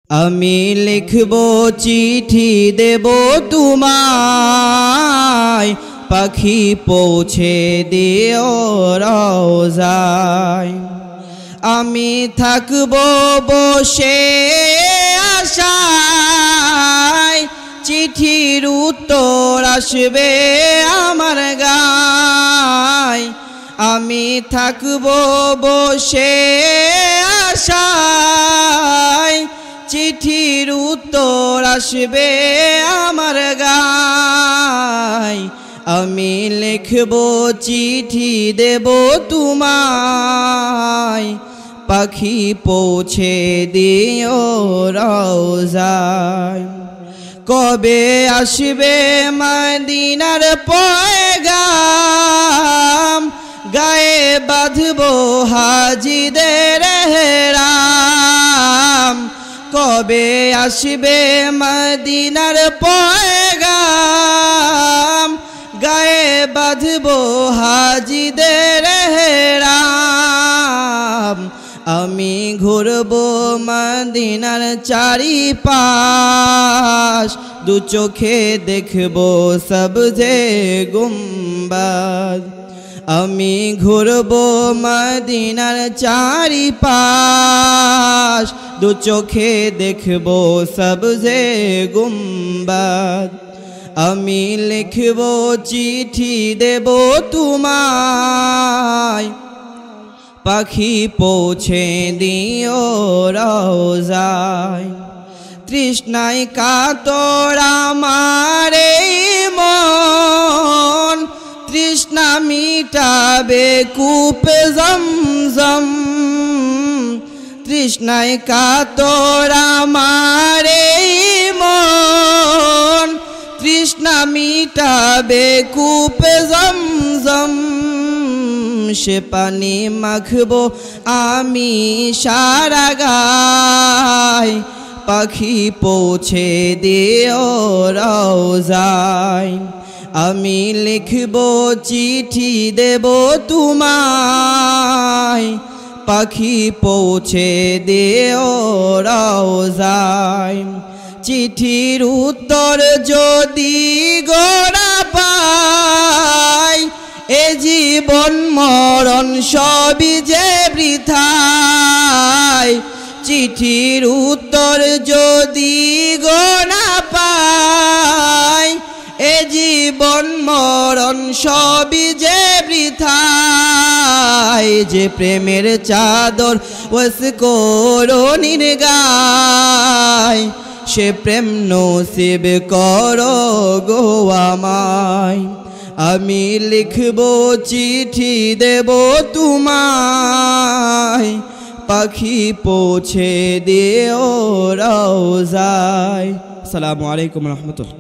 আমি লিখব চিঠি দেব তোমায়, পাখি পৌঁছে দিও রওজায়। আমি থাকব বসে আশায়, চিঠির উত্তর আসবে আমার গায়। আমি থাকব বসে আশায়, চিঠির উত্তর আসবে আমার গায়। আমি লিখব চিঠি দেব তোমায়, পাখি পৌঁছে দিও রওজায়। কবে আসবে মদিনার পয়গাম, গায়ে বাঁধব হাজিদের হেরাম। কবে আসবে মদিনার পয়গাম, গায়ে বাঁধব হাজিদের হেরাম। আমি ঘুরব মদিনার চারিপাশ, দু চোখে দেখব সবজে গুম্বাদ। আমি ঘুরব মদিনার চারিপাশ, দু চোখে দেখব সবজে গুম্বাদ। আমি লিখব চিঠি দেব তোমায়, পাখি পৌঁছে দিও রওজায়। তৃষ্ণায় কাতর আমার এই মন, তৃষ্ণা মিটাবে কূপে জমজম। তৃষ্ণায় কাতর আমার এই মন, তৃষ্ণা মিটাবে কূপে জমজম। সে পানি মাখব আমি সারা গায়, পাখি পৌঁছে দিও রওজায়। আমি লিখব চিঠি দেব তোমায়, পাখি পৌঁছে দিও রওজায়। চিঠির উত্তর যদি গোরা পাই, এ জীবন মরণ সবই যে বৃথায়। চিঠির উত্তর যদি গোনা পাই, এ জীবন মরণ সবই যে বৃথায়। যে প্রেমের চাদর ওয়াস করনির গায়, সে প্রেম নসিব করো গো আমায়। আমি লিখব চিঠি দেব তোমায়, পাখি পৌঁছে দিও রওজায়। আসসালামু আলাইকুম রহমতুল্লাহ।